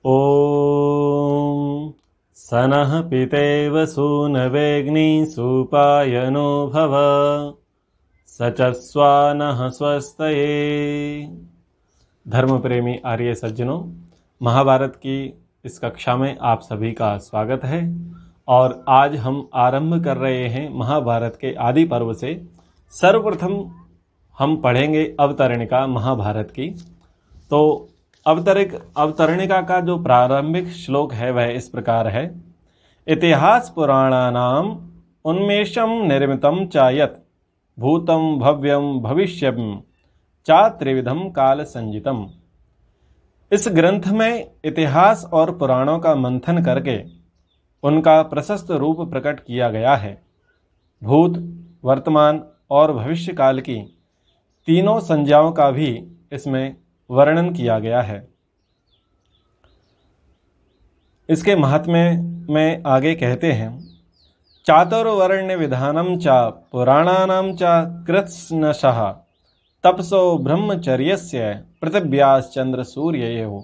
ॐ सनः पितेव सूनवेग्नि सुपायनो भव स च स्वानः स्वस्तये। धर्म प्रेमी आर्य सज्जनों, महाभारत की इस कक्षा में आप सभी का स्वागत है। और आज हम आरंभ कर रहे हैं महाभारत के आदि पर्व से। सर्वप्रथम हम पढ़ेंगे अवतरणिका महाभारत की। तो अवतरणिका का जो प्रारंभिक श्लोक है वह इस प्रकार है। इतिहास पुराणानाम उन्मेषम निर्मितम च यत् भूतम भव्यम भविष्यम च त्रिविधम काल संजितम। इस ग्रंथ में इतिहास और पुराणों का मंथन करके उनका प्रशस्त रूप प्रकट किया गया है। भूत, वर्तमान और भविष्य काल की तीनों संज्ञाओं का भी इसमें वर्णन किया गया है। इसके महात्म्य में आगे कहते हैं, चातुर्वर्ण्य विधानम च पुराणानाम च कृत्स्नशः तपसो ब्रह्मचर्यस्य पृथिव्याश्चंद्र सूर्ययोः।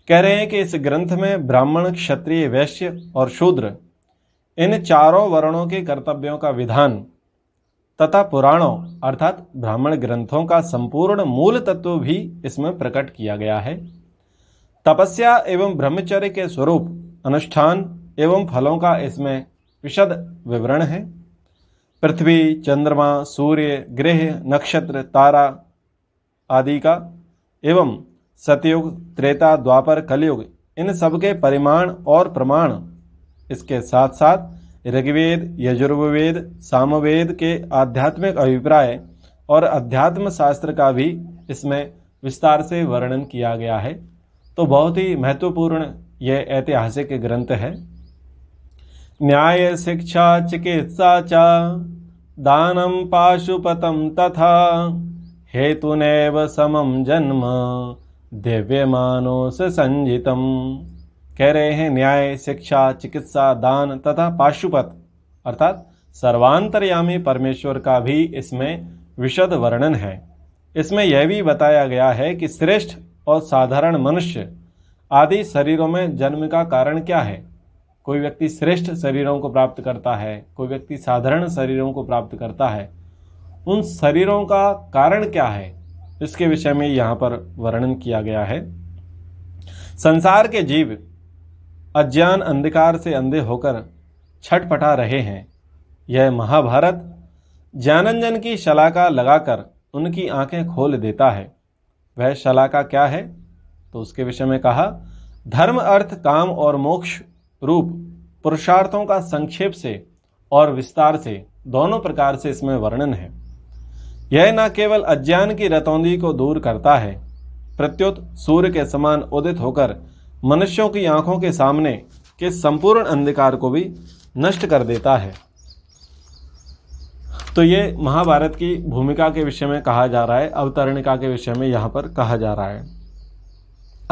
कह रहे हैं कि इस ग्रंथ में ब्राह्मण, क्षत्रिय, वैश्य और शूद्र इन चारों वर्णों के कर्तव्यों का विधान तथा पुराणों अर्थात ब्राह्मण ग्रंथों का संपूर्ण मूल तत्व भी इसमें प्रकट किया गया है। तपस्या एवं ब्रह्मचर्य के स्वरूप, अनुष्ठान एवं फलों का इसमें विशद विवरण है। पृथ्वी, चंद्रमा, सूर्य, ग्रह, नक्षत्र, तारा आदि का एवं सतयुग, त्रेता, द्वापर, कलयुग इन सबके परिमाण और प्रमाण, इसके साथ साथ ऋग्वेद, यजुर्वेद, सामवेद के आध्यात्मिक अभिप्राय और अध्यात्म शास्त्र का भी इसमें विस्तार से वर्णन किया गया है। तो बहुत ही महत्वपूर्ण यह ऐतिहासिक ग्रंथ है। न्याय, शिक्षा, चिकित्सा च दानम पाशुपतम तथा हेतुनैव समम जन्म दिव्यमानोस संजितम। कह रहे हैं न्याय, शिक्षा, चिकित्सा, दान तथा पाशुपत अर्थात सर्वांतर्यामी परमेश्वर का भी इसमें विशद वर्णन है। इसमें यह भी बताया गया है कि श्रेष्ठ और साधारण मनुष्य आदि शरीरों में जन्म का कारण क्या है। कोई व्यक्ति श्रेष्ठ शरीरों को प्राप्त करता है, कोई व्यक्ति साधारण शरीरों को प्राप्त करता है। उन शरीरों का कारण क्या है, इसके विषय में यहाँ पर वर्णन किया गया है। संसार के जीव अज्ञान अंधकार से अंधे होकर छटपटा रहे हैं। यह महाभारत ज्ञानांजन की शलाका लगाकर उनकी आंखें खोल देता है। वह शलाका क्या है, तो उसके विषय में कहा, धर्म, अर्थ, काम और मोक्ष रूप पुरुषार्थों का संक्षेप से और विस्तार से दोनों प्रकार से इसमें वर्णन है। यह न केवल अज्ञान की रतौंधी को दूर करता है, प्रत्युत सूर्य के समान उदित होकर मनुष्यों की आंखों के सामने के संपूर्ण अंधकार को भी नष्ट कर देता है। तो ये महाभारत की भूमिका के विषय में कहा जा रहा है, अवतरणिका के विषय में यहाँ पर कहा जा रहा है।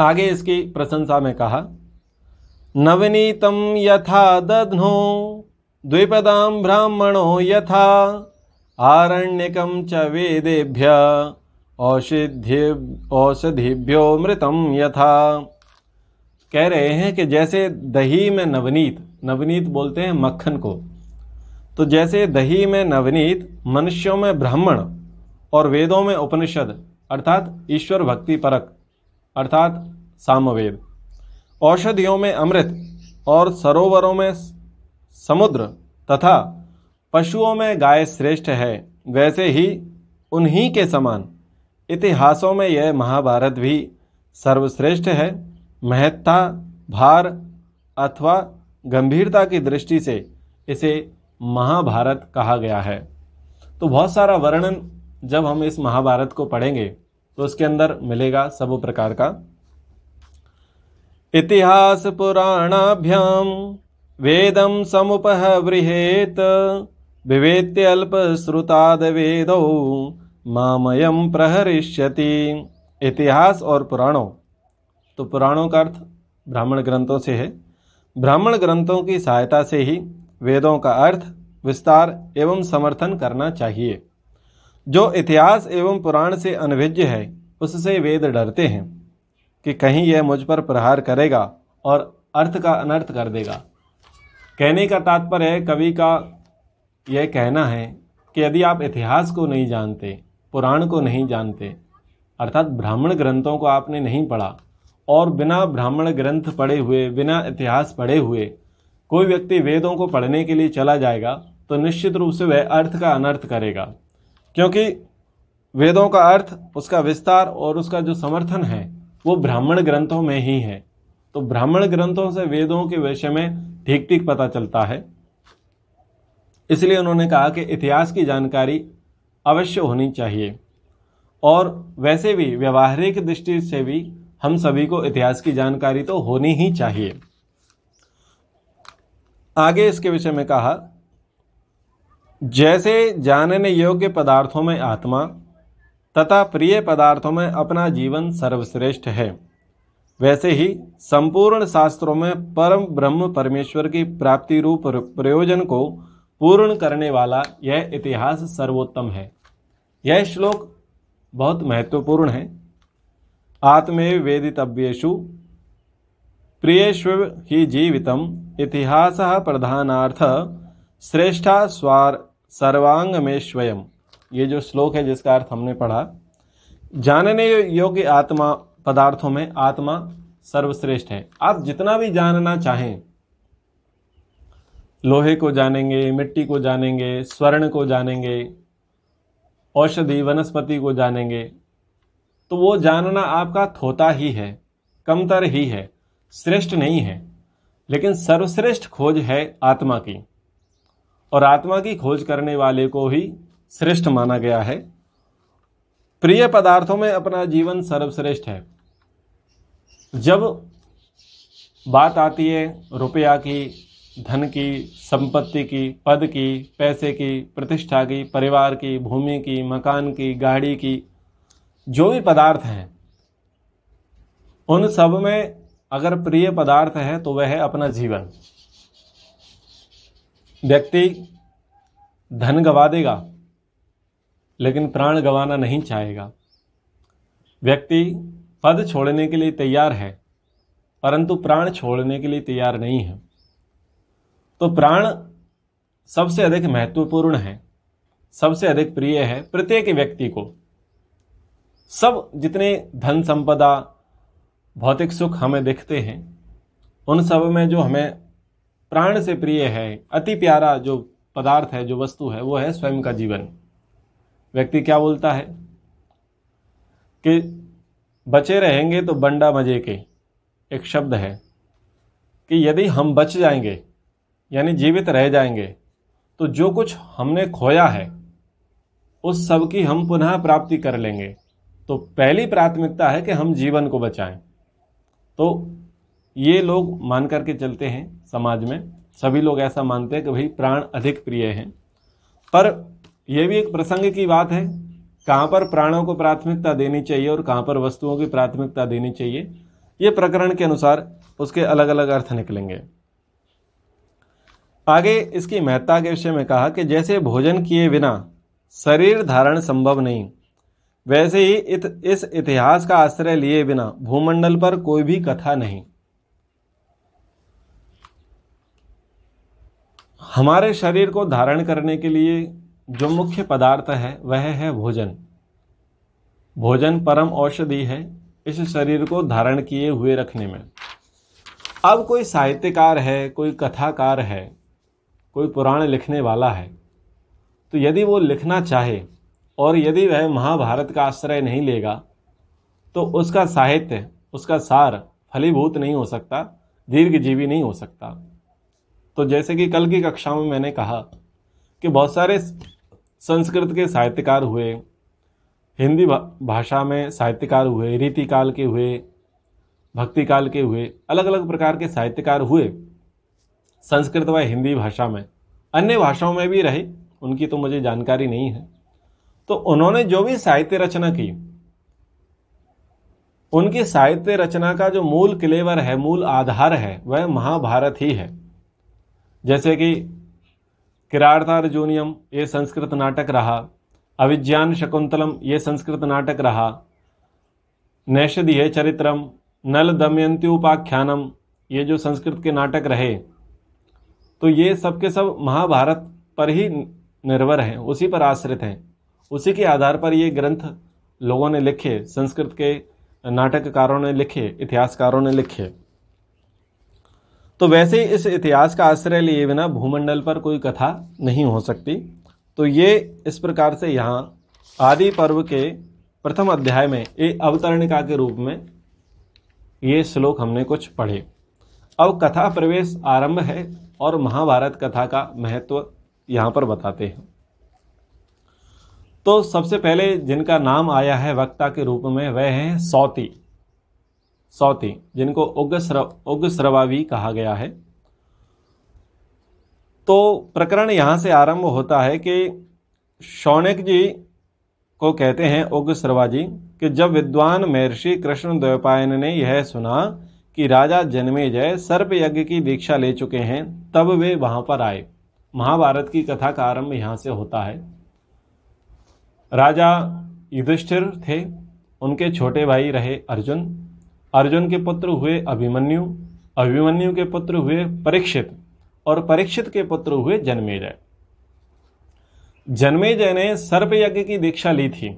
आगे इसकी प्रशंसा में कहा, नवनीतम यथा दध्नो द्विपदाम ब्राह्मणो यथा आरण्यकम च वेदेभ्य औषधिभ्यो मृतम यथा। कह रहे हैं कि जैसे दही में नवनीत, नवनीत बोलते हैं मक्खन को, तो जैसे दही में नवनीत, मनुष्यों में ब्राह्मण और वेदों में उपनिषद अर्थात ईश्वर भक्ति परक अर्थात सामवेद, औषधियों में अमृत और सरोवरों में समुद्र तथा पशुओं में गाय श्रेष्ठ है, वैसे ही उन्हीं के समान इतिहासों में यह महाभारत भी सर्वश्रेष्ठ है। महत्ता, भार अथवा गंभीरता की दृष्टि से इसे महाभारत कहा गया है। तो बहुत सारा वर्णन जब हम इस महाभारत को पढ़ेंगे तो उसके अंदर मिलेगा सब प्रकार का। इतिहास पुराणाभ्याम वेदम समुपहव्रिहेत विवेत्य अल्प श्रुताद वेदो मामयम प्रहरिष्यति। इतिहास और पुराणों, तो पुराणों का अर्थ ब्राह्मण ग्रंथों से है। ब्राह्मण ग्रंथों की सहायता से ही वेदों का अर्थ, विस्तार एवं समर्थन करना चाहिए। जो इतिहास एवं पुराण से अनभिज्ञ है उससे वेद डरते हैं, कि कहीं यह मुझ पर प्रहार करेगा और अर्थ का अनर्थ कर देगा। कहने का तात्पर्य है, कवि का यह कहना है कि यदि आप इतिहास को नहीं जानते, पुराण को नहीं जानते, अर्थात ब्राह्मण ग्रंथों को आपने नहीं पढ़ा, और बिना ब्राह्मण ग्रंथ पढ़े हुए, बिना इतिहास पढ़े हुए कोई व्यक्ति वेदों को पढ़ने के लिए चला जाएगा तो निश्चित रूप से वह अर्थ का अनर्थ करेगा, क्योंकि वेदों का अर्थ, उसका विस्तार और उसका जो समर्थन है वो ब्राह्मण ग्रंथों में ही है। तो ब्राह्मण ग्रंथों से वेदों के विषय में ठीक ठीक पता चलता है। इसलिए उन्होंने कहा कि इतिहास की जानकारी अवश्य होनी चाहिए, और वैसे भी व्यवहारिक दृष्टि से भी हम सभी को इतिहास की जानकारी तो होनी ही चाहिए। आगे इसके विषय में कहा, जैसे जानने योग्य पदार्थों में आत्मा तथा प्रिय पदार्थों में अपना जीवन सर्वश्रेष्ठ है, वैसे ही संपूर्ण शास्त्रों में परम ब्रह्म परमेश्वर की प्राप्ति रूप प्रयोजन को पूर्ण करने वाला यह इतिहास सर्वोत्तम है। यह श्लोक बहुत महत्वपूर्ण है। आत्मेव वेदितव्येषु प्रियेष्व ही जीवितम इतिहासः प्रधानार्थ श्रेष्ठा सर्वांग में स्वयं। ये जो श्लोक है जिसका अर्थ हमने पढ़ा, जानने योग्य आत्मा पदार्थों में आत्मा सर्वश्रेष्ठ है। आप जितना भी जानना चाहें, लोहे को जानेंगे, मिट्टी को जानेंगे, स्वर्ण को जानेंगे, औषधि वनस्पति को जानेंगे, तो वो जानना आपका थोता ही है, कमतर ही है, श्रेष्ठ नहीं है। लेकिन सर्वश्रेष्ठ खोज है आत्मा की, और आत्मा की खोज करने वाले को ही श्रेष्ठ माना गया है। प्रिय पदार्थों में अपना जीवन सर्वश्रेष्ठ है। जब बात आती है रुपया की, धन की, संपत्ति की, पद की, पैसे की, प्रतिष्ठा की, परिवार की, भूमि की, मकान की, गाड़ी की, जो भी पदार्थ हैं, उन सब में अगर प्रिय पदार्थ है तो वह है अपना जीवन। व्यक्ति धन गवा देगा लेकिन प्राण गंवाना नहीं चाहेगा। व्यक्ति पद छोड़ने के लिए तैयार है परंतु प्राण छोड़ने के लिए तैयार नहीं है। तो प्राण सबसे अधिक महत्वपूर्ण है, सबसे अधिक प्रिय है प्रत्येक व्यक्ति को। सब जितने धन संपदा, भौतिक सुख हमें दिखते हैं, उन सब में जो हमें प्राण से प्रिय है, अति प्यारा जो पदार्थ है, जो वस्तु है, वो है स्वयं का जीवन। व्यक्ति क्या बोलता है कि बचे रहेंगे तो बंडा मजे के, एक शब्द है कि यदि हम बच जाएंगे यानी जीवित रह जाएंगे तो जो कुछ हमने खोया है उस सब की हम पुनः प्राप्ति कर लेंगे। तो पहली प्राथमिकता है कि हम जीवन को बचाएं। तो ये लोग मान करके चलते हैं, समाज में सभी लोग ऐसा मानते हैं कि भाई प्राण अधिक प्रिय हैं। पर यह भी एक प्रसंग की बात है, कहाँ पर प्राणों को प्राथमिकता देनी चाहिए और कहाँ पर वस्तुओं की प्राथमिकता देनी चाहिए, ये प्रकरण के अनुसार उसके अलग अलग अर्थ निकलेंगे। आगे इसकी महत्ता के विषय में कहा कि जैसे भोजन किए बिना शरीर धारण संभव नहीं, वैसे ही इस इतिहास का आश्रय लिए बिना भूमंडल पर कोई भी कथा नहीं। हमारे शरीर को धारण करने के लिए जो मुख्य पदार्थ है वह है भोजन। भोजन परम औषधि है इस शरीर को धारण किए हुए रखने में। अब कोई साहित्यकार है, कोई कथाकार है, कोई पुराण लिखने वाला है, तो यदि वो लिखना चाहे और यदि वह महाभारत का आश्रय नहीं लेगा तो उसका साहित्य, उसका सार फलीभूत नहीं हो सकता, दीर्घजीवी नहीं हो सकता। तो जैसे कि कल की कक्षा में मैंने कहा कि बहुत सारे संस्कृत के साहित्यकार हुए, हिंदी भाषा में साहित्यकार हुए, रीति काल के हुए, भक्ति काल के हुए, अलग अलग प्रकार के साहित्यकार हुए संस्कृत व हिंदी भाषा में। अन्य भाषाओं में भी रहे, उनकी तो मुझे जानकारी नहीं है। तो उन्होंने जो भी साहित्य रचना की, उनकी साहित्य रचना का जो मूल क्लेवर है, मूल आधार है, वह महाभारत ही है। जैसे कि किरातार्जुनीयम ये संस्कृत नाटक रहा, अभिज्ञान शकुंतलम ये संस्कृत नाटक रहा, नैषधीय चरित्रम नल दमयंती उपाख्यानम, ये जो संस्कृत के नाटक रहे, तो ये सब के सब महाभारत पर ही निर्भर हैं, उसी पर आश्रित हैं। उसी के आधार पर ये ग्रंथ लोगों ने लिखे, संस्कृत के नाटककारों ने लिखे, इतिहासकारों ने लिखे। तो वैसे ही इस इतिहास का आश्रय लिए बिना भूमंडल पर कोई कथा नहीं हो सकती। तो ये इस प्रकार से यहाँ आदि पर्व के प्रथम अध्याय में एक अवतरणिका के रूप में ये श्लोक हमने कुछ पढ़े। अब कथा प्रवेश आरंभ है और महाभारत कथा का महत्व यहाँ पर बताते हैं। तो सबसे पहले जिनका नाम आया है वक्ता के रूप में वह हैं सौती, जिनको उग्रश्रवा भी कहा गया है। तो प्रकरण यहाँ से आरंभ होता है कि शौनक जी को कहते हैं उग्रश्रवा जी कि जब विद्वान महर्षि कृष्ण द्वैपायन ने यह सुना कि राजा जन्मेजय सर्प यज्ञ की दीक्षा ले चुके हैं, तब वे वहां पर आए। महाभारत की कथा का आरंभ यहां से होता है। राजा युधिष्ठिर थे, उनके छोटे भाई रहे अर्जुन, अर्जुन के पुत्र हुए अभिमन्यु, अभिमन्यु के पुत्र हुए परीक्षित, और परीक्षित के पुत्र हुए जन्मेजय। जन्मेजय ने सर्प यज्ञ की दीक्षा ली थी,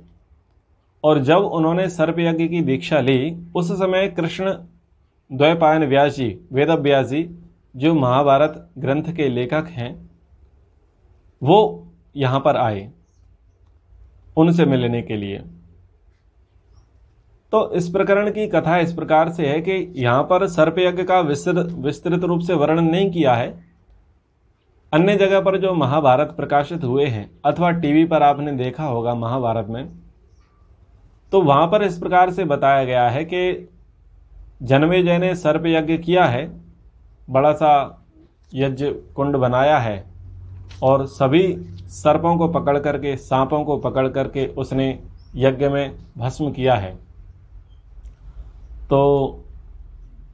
और जब उन्होंने सर्प यज्ञ की दीक्षा ली उस समय कृष्ण द्वैपायन व्यास जी, वेद व्यास जी, जो महाभारत ग्रंथ के लेखक हैं, वो यहाँ पर आए उनसे मिलने के लिए। तो इस प्रकरण की कथा इस प्रकार से है कि यहाँ पर सर्प यज्ञ का विस्तृत रूप से वर्णन नहीं किया है। अन्य जगह पर जो महाभारत प्रकाशित हुए हैं अथवा टीवी पर आपने देखा होगा महाभारत में, तो वहां पर इस प्रकार से बताया गया है कि जन्मेजय ने सर्प यज्ञ किया है, बड़ा सा यज्ञ कुंड बनाया है और सभी सर्पों को पकड़ करके, सांपों को पकड़ करके उसने यज्ञ में भस्म किया है। तो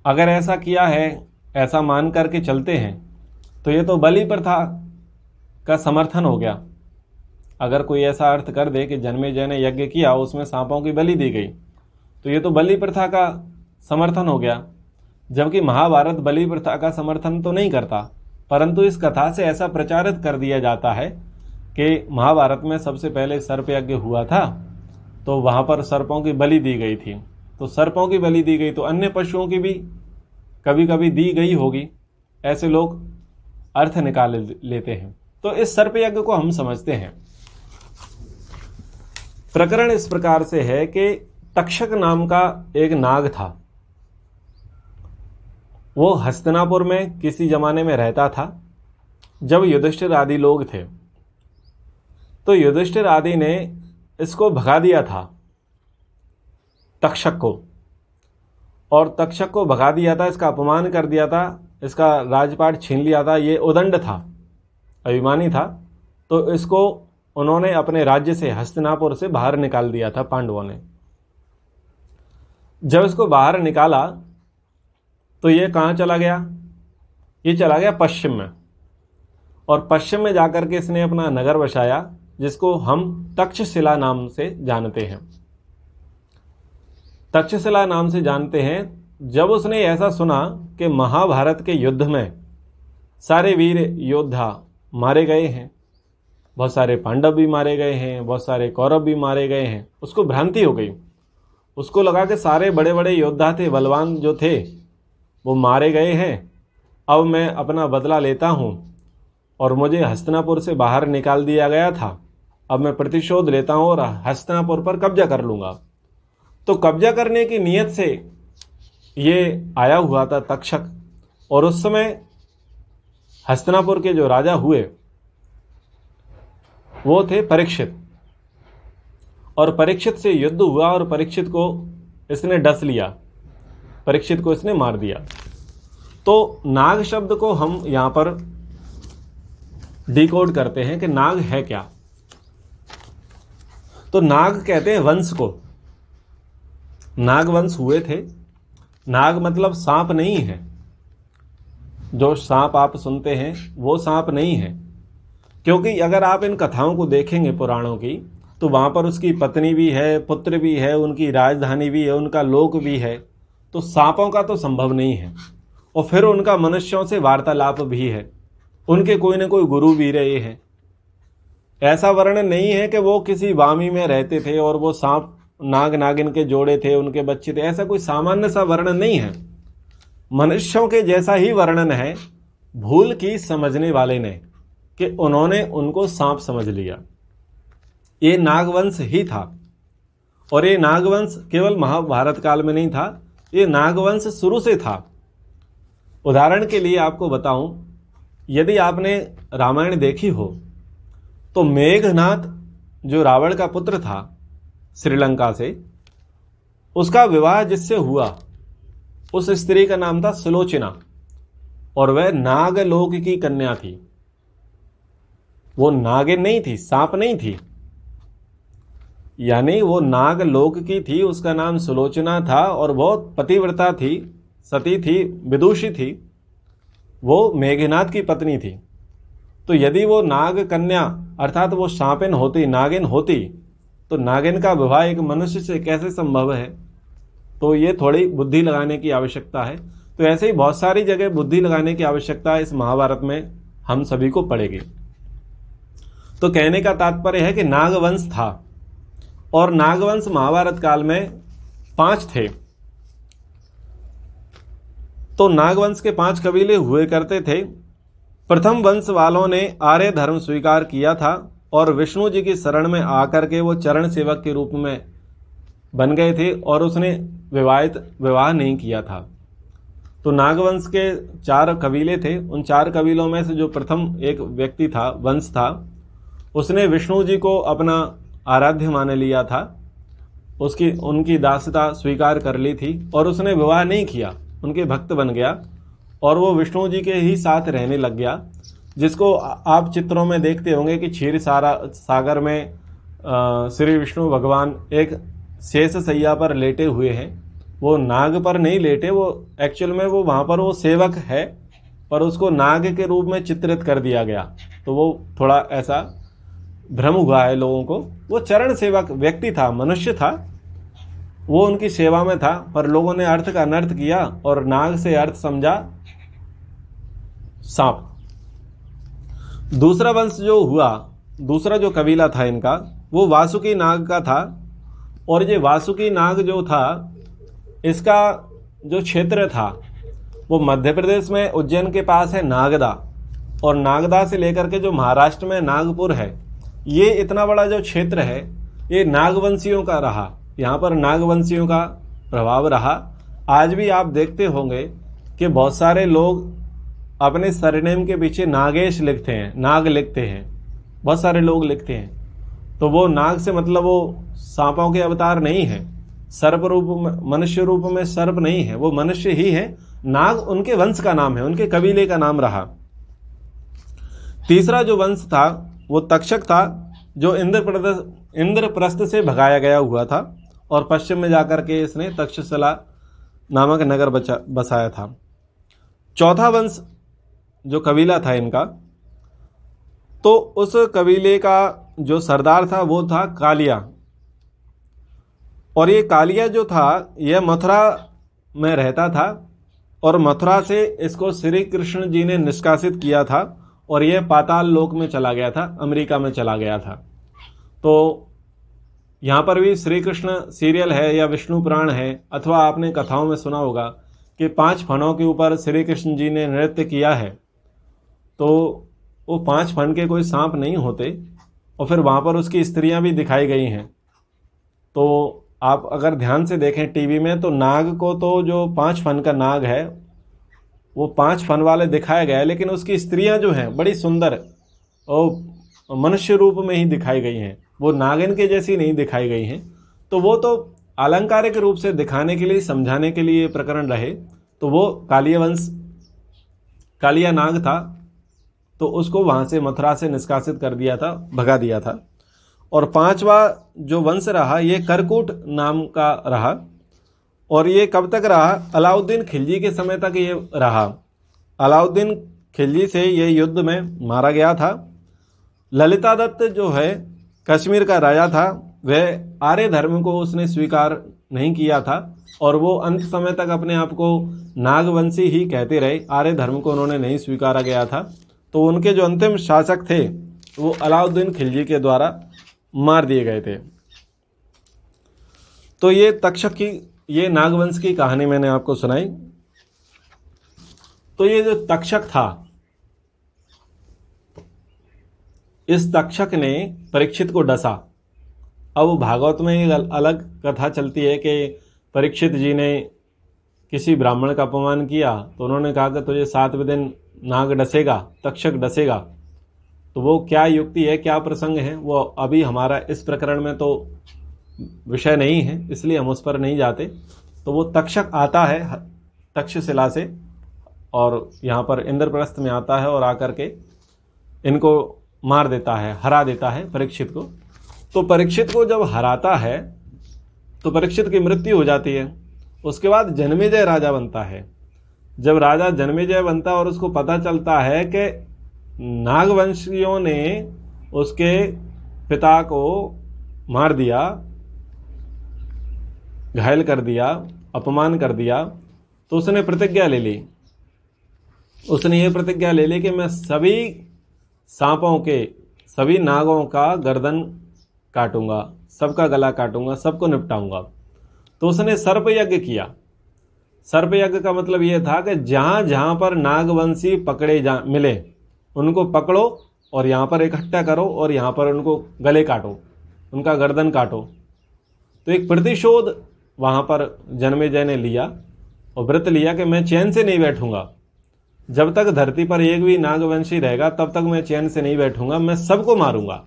अगर ऐसा किया है, ऐसा मान करके चलते हैं, तो ये तो बलि प्रथा का समर्थन हो गया। अगर कोई ऐसा अर्थ कर दे कि जन्मेजय ने यज्ञ किया, उसमें सांपों की बलि दी गई, तो ये तो बलि प्रथा का समर्थन हो गया। जबकि महाभारत बलि प्रथा का समर्थन तो नहीं करता, परंतु इस कथा से ऐसा प्रचारित कर दिया जाता है कि महाभारत में सबसे पहले सर्प यज्ञ हुआ था, तो वहां पर सर्पों की बलि दी गई थी। तो सर्पों की बलि दी गई तो अन्य पशुओं की भी कभी कभी दी गई होगी, ऐसे लोग अर्थ निकाल लेते हैं। तो इस सर्प यज्ञ को हम समझते हैं। प्रकरण इस प्रकार से है कि तक्षक नाम का एक नाग था। वो हस्तिनापुर में किसी जमाने में रहता था, जब युधिष्ठिर आदि लोग थे। तो युधिष्ठिर आदि ने इसको भगा दिया था, तक्षक को, और तक्षक को भगा दिया था, इसका अपमान कर दिया था, इसका राजपाट छीन लिया था। ये उदंड था, अभिमानी था। तो इसको उन्होंने अपने राज्य से, हस्तिनापुर से बाहर निकाल दिया था पांडवों ने। जब इसको बाहर निकाला तो ये कहाँ चला गया? ये चला गया पश्चिम में, और पश्चिम में जाकर के इसने अपना नगर बसाया, जिसको हम तक्षशिला नाम से जानते हैं। तक्षशिला नाम से जानते हैं। जब उसने ऐसा सुना कि महाभारत के युद्ध में सारे वीर योद्धा मारे गए हैं, बहुत सारे पांडव भी मारे गए हैं, बहुत सारे कौरव भी मारे गए हैं, उसको भ्रांति हो गई। उसको लगा कि सारे बड़े बड़े योद्धा थे, बलवान जो थे, वो मारे गए हैं। अब मैं अपना बदला लेता हूँ, और मुझे हस्तिनापुर से बाहर निकाल दिया गया था, अब मैं प्रतिशोध लेता हूँ और हस्तिनापुर पर कब्जा कर लूँगा। तो कब्जा करने की नीयत से ये आया हुआ था तक्षक। और उस समय हस्तिनापुर के जो राजा हुए वो थे परीक्षित, और परीक्षित से युद्ध हुआ और परीक्षित को इसने डस लिया, परीक्षित को इसने मार दिया। तो नाग शब्द को हम यहां पर डिकोड करते हैं कि नाग है क्या। तो नाग कहते हैं वंश को, नाग वंश हुए थे। नाग मतलब सांप नहीं है, जो सांप आप सुनते हैं वो सांप नहीं है। क्योंकि अगर आप इन कथाओं को देखेंगे पुराणों की, तो वहां पर उसकी पत्नी भी है, पुत्र भी है, उनकी राजधानी भी है, उनका लोक भी है। तो सांपों का तो संभव नहीं है। और फिर उनका मनुष्यों से वार्तालाप भी है, उनके कोई न कोई गुरु भी रहे हैं। ऐसा वर्णन नहीं है कि वो किसी वामी में रहते थे और वो सांप नाग नागिन के जोड़े थे, उनके बच्चे थे, ऐसा कोई सामान्य सा वर्णन नहीं है। मनुष्यों के जैसा ही वर्णन है भूल की समझने वाले ने, कि उन्होंने उनको सांप समझ लिया। ये नागवंश ही था, और ये नागवंश केवल महाभारत काल में नहीं था, ये नागवंश शुरू से था। उदाहरण के लिए आपको बताऊं, यदि आपने रामायण देखी हो तो मेघनाथ जो रावण का पुत्र था श्रीलंका से, उसका विवाह जिससे हुआ उस स्त्री का नाम था सुलोचना, और वह नागलोक की कन्या थी। वो नागिन नहीं थी, सांप नहीं थी, यानी वो नागलोक की थी। उसका नाम सुलोचना था और बहुत पतिव्रता थी, सती थी, विदुषी थी। वो मेघनाथ की पत्नी थी। तो यदि वो नाग कन्या अर्थात वो सांपिन होती, नागिन होती, तो नागिन का विवाह एक मनुष्य से कैसे संभव है? तो ये थोड़ी बुद्धि लगाने की आवश्यकता है। तो ऐसे ही बहुत सारी जगह बुद्धि लगाने की आवश्यकता इस महाभारत में हम सभी को पड़ेगी। तो कहने का तात्पर्य है कि नागवंश था, और नागवंश महाभारत काल में 5 थे। तो नागवंश के 5 कबीले हुए करते थे। प्रथम वंश वालों ने आर्य धर्म स्वीकार किया था और विष्णु जी की शरण में आकर के वो चरण सेवक के रूप में बन गए थे, और उसने विवाह नहीं किया था। तो नागवंश के 4 कबीले थे। उन 4 कबीलों में से जो प्रथम एक व्यक्ति था, वंश था, उसने विष्णु जी को अपना आराध्य मान लिया था, उनकी दासता स्वीकार कर ली थी, और उसने विवाह नहीं किया, उनके भक्त बन गया और वो विष्णु जी के ही साथ रहने लग गया। जिसको आप चित्रों में देखते होंगे कि क्षीर सागर में श्री विष्णु भगवान एक शेष सैया पर लेटे हुए हैं। वो नाग पर नहीं लेटे, वो एक्चुअल में वो वहाँ पर वो सेवक है, पर उसको नाग के रूप में चित्रित कर दिया गया। तो वो थोड़ा ऐसा भ्रम हुआ है लोगों को। वो चरण सेवक व्यक्ति था, मनुष्य था, वो उनकी सेवा में था, पर लोगों ने अर्थ का अनर्थ किया और नाग से अर्थ समझा सांप। दूसरा वंश जो हुआ, दूसरा जो कबीला था इनका, वो वासुकी नाग का था। और ये वासुकी नाग जो था, इसका जो क्षेत्र था वो मध्य प्रदेश में उज्जैन के पास है नागदा, और नागदा से लेकर के जो महाराष्ट्र में नागपुर है, ये इतना बड़ा जो क्षेत्र है ये नागवंशियों का रहा। यहाँ पर नागवंशियों का प्रभाव रहा। आज भी आप देखते होंगे कि बहुत सारे लोग अपने सरनेम के पीछे नागेश लिखते हैं, नाग लिखते हैं, बहुत सारे लोग लिखते हैं। तो वो नाग से मतलब वो सांपों के अवतार नहीं है, सर्प रूप में, मनुष्य रूप में सर्प नहीं है, वो मनुष्य ही है। नाग उनके वंश का नाम है, उनके कबीले का नाम रहा। तीसरा जो वंश था वो तक्षक था, जो इंद्रप्रस्थ से भगाया गया हुआ था, और पश्चिम में जाकर के इसने तक्षशिला नामक नगर बसाया था। चौथा वंश जो कबीला था इनका, तो उस कबीले का जो सरदार था वो था कालिया। और ये कालिया जो था यह मथुरा में रहता था, और मथुरा से इसको श्री कृष्ण जी ने निष्कासित किया था, और यह पाताल लोक में चला गया था, अमेरिका में चला गया था। तो यहाँ पर भी श्री कृष्ण सीरियल है या विष्णु पुराण है, अथवा आपने कथाओं में सुना होगा कि 5 फनों के ऊपर श्री कृष्ण जी ने नृत्य किया है। तो वो 5 फन के कोई सांप नहीं होते, और फिर वहाँ पर उसकी स्त्रियाँ भी दिखाई गई हैं। तो आप अगर ध्यान से देखें टीवी में, तो नाग को तो जो 5 फन का नाग है वो 5 फन वाले दिखाया गया है, लेकिन उसकी स्त्रियाँ जो हैं बड़ी सुंदर और मनुष्य रूप में ही दिखाई गई हैं, वो नागिन के जैसी नहीं दिखाई गई हैं। तो वो तो अलंकारिक रूप से दिखाने के लिए, समझाने के लिए प्रकरण रहे। तो वो कालिया वंश, कालिया नाग था, तो उसको वहाँ से मथुरा से निष्कासित कर दिया था, भगा दिया था। और 5वां जो वंश रहा ये करकूट नाम का रहा, और ये कब तक रहा? अलाउद्दीन खिलजी के समय तक ये रहा। अलाउद्दीन खिलजी से ये युद्ध में मारा गया था। ललिता दत्त जो है कश्मीर का राजा था, वह आर्य धर्म को उसने स्वीकार नहीं किया था और वो अंत समय तक अपने आप को नागवंशी ही कहते रहे। आर्य धर्म को उन्होंने नहीं स्वीकारा गया था। तो उनके जो अंतिम शासक थे वो अलाउद्दीन खिलजी के द्वारा मार दिए गए थे। तो ये तक्षक की, ये नागवंश की कहानी मैंने आपको सुनाई। तो ये जो तक्षक था, इस तक्षक ने परीक्षित को डसा। अब भागवत में एक अलग कथा चलती है कि परीक्षित जी ने किसी ब्राह्मण का अपमान किया तो उन्होंने कहा कि तुझे 7वें दिन नाग डसेगा, तक्षक डसेगा। तो वो क्या युक्ति है, क्या प्रसंग है, वो अभी हमारा इस प्रकरण में तो विषय नहीं है, इसलिए हम उस पर नहीं जाते। तो वो तक्षक आता है तक्षशिला से और यहाँ पर इंद्रप्रस्थ में आता है और आकर के इनको मार देता है, हरा देता है परीक्षित को। तो परीक्षित को जब हराता है तो परीक्षित की मृत्यु हो जाती है। उसके बाद जन्मेजय राजा बनता है। जब राजा जन्मेजय बनता है और उसको पता चलता है कि नागवंशियों ने उसके पिता को मार दिया, घायल कर दिया, अपमान कर दिया, तो उसने प्रतिज्ञा ले ली। उसने ये प्रतिज्ञा ले ली कि मैं सभी सांपों के, सभी नागों का गर्दन काटूंगा, सबका गला काटूंगा, सबको निपटाऊंगा। तो उसने सर्प यज्ञ किया। सर्प यज्ञ का मतलब यह था कि जहां जहां पर नागवंशी पकड़े मिले उनको पकड़ो और यहां पर इकट्ठा करो और यहां पर उनको गले काटो, उनका गर्दन काटो। तो एक प्रतिशोध वहां पर जन्मेजय ने लिया और व्रत लिया कि मैं चैन से नहीं बैठूंगा, जब तक धरती पर एक भी नागवंशी रहेगा तब तक मैं चैन से नहीं बैठूंगा, मैं सबको मारूंगा।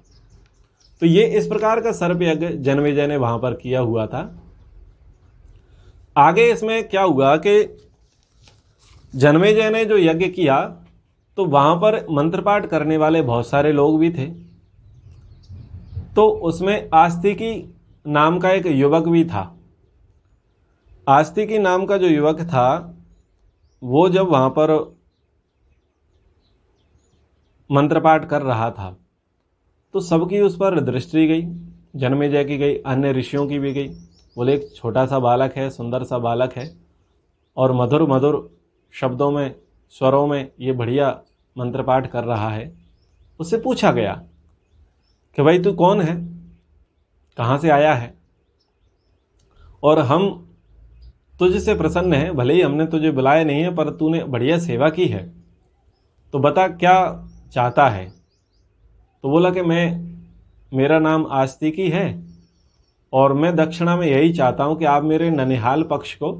तो ये इस प्रकार का सर्प यज्ञ जन्मेजय ने वहां पर किया हुआ था। आगे इसमें क्या हुआ कि जन्मेजय ने जो यज्ञ किया तो वहां पर मंत्रपाठ करने वाले बहुत सारे लोग भी थे। तो उसमें आस्तिकी नाम का एक युवक भी था। आस्तिकी नाम का जो युवक था वो जब वहां पर मंत्रपाठ कर रहा था तो सबकी उस पर दृष्टि गई, जन्मेजय की गई, अन्य ऋषियों की भी गई। बोले एक छोटा सा बालक है, सुंदर सा बालक है और मधुर मधुर शब्दों में, स्वरों में ये बढ़िया मंत्रपाठ कर रहा है। उससे पूछा गया कि भाई तू कौन है, कहाँ से आया है, और हम तुझसे प्रसन्न हैं, भले ही हमने तुझे बुलाया नहीं है पर तूने बढ़िया सेवा की है, तो बता क्या चाहता है। तो बोला कि मेरा नाम आस्तिकी है और मैं दक्षिणा में यही चाहता हूं कि आप मेरे ननिहाल पक्ष को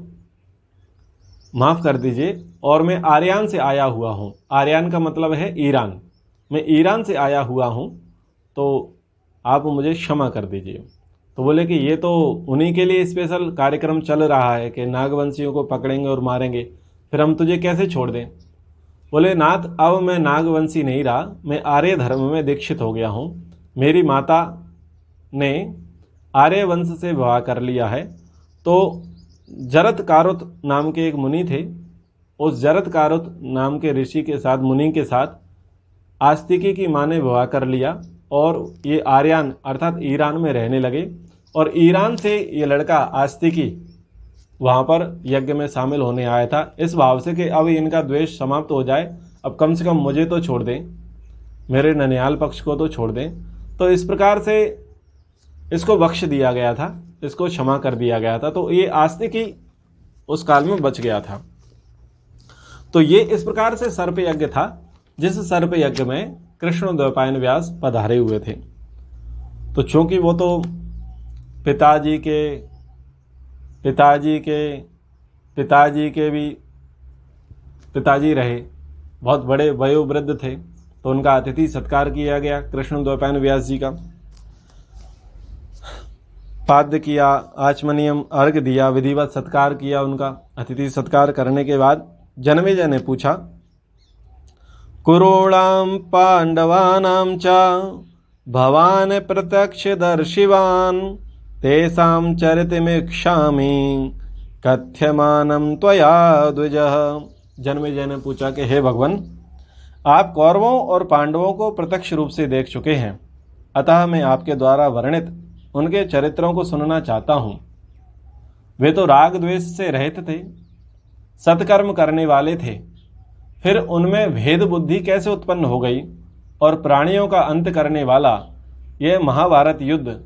माफ कर दीजिए और मैं आर्यान से आया हुआ हूं। आर्यान का मतलब है ईरान। मैं ईरान से आया हुआ हूं तो आप मुझे क्षमा कर दीजिए। तो बोले कि ये तो उन्हीं के लिए स्पेशल कार्यक्रम चल रहा है कि नागवंशियों को पकड़ेंगे और मारेंगे, फिर हम तुझे कैसे छोड़ दें। बोले नाथ, अब मैं नागवंशी नहीं रहा, मैं आर्य धर्म में दीक्षित हो गया हूँ। मेरी माता ने आर्य वंश से विवाह कर लिया है। तो जरत कारुत नाम के एक मुनि थे, उस जरत कारुत नाम के ऋषि के साथ, मुनि के साथ आस्तिकी की माँ ने विवाह कर लिया और ये आर्यान अर्थात ईरान में रहने लगे। और ईरान से ये लड़का आस्तिकी वहाँ पर यज्ञ में शामिल होने आया था, इस भाव से कि अब इनका द्वेष समाप्त हो जाए, अब कम से कम मुझे तो छोड़ दें, मेरे ननिहाल पक्ष को तो छोड़ दें। तो इस प्रकार से इसको बख्श दिया गया था, इसको क्षमा कर दिया गया था। तो ये आस्तिकी उस काल में बच गया था। तो ये इस प्रकार से सर्प यज्ञ था, जिस सर्प यज्ञ में कृष्ण द्वैपायन व्यास पधारे हुए थे। तो चूंकि वो तो पिताजी के भी पिताजी रहे, बहुत बड़े वयोवृद्ध थे, तो उनका अतिथि सत्कार किया गया। कृष्ण द्वैपायन व्यास जी का पाद्य किया, आचमनियम अर्घ दिया, विधिवत सत्कार किया उनका। अतिथि सत्कार करने के बाद जन्मेजय ने पूछा, कुरूणां पांडवानां च भवान् प्रत्यक्षदर्शिवान् तेषां चरितमीक्षामि कथ्यमानं त्वया द्विजः। जन्मेजय ने पूछा कि हे भगवान, आप कौरवों और पांडवों को प्रत्यक्ष रूप से देख चुके हैं, अतः मैं आपके द्वारा वर्णित उनके चरित्रों को सुनना चाहता हूँ। वे तो राग द्वेष से रहित थे, सत्कर्म करने वाले थे, फिर उनमें भेद बुद्धि कैसे उत्पन्न हो गई और प्राणियों का अंत करने वाला यह महाभारत युद्ध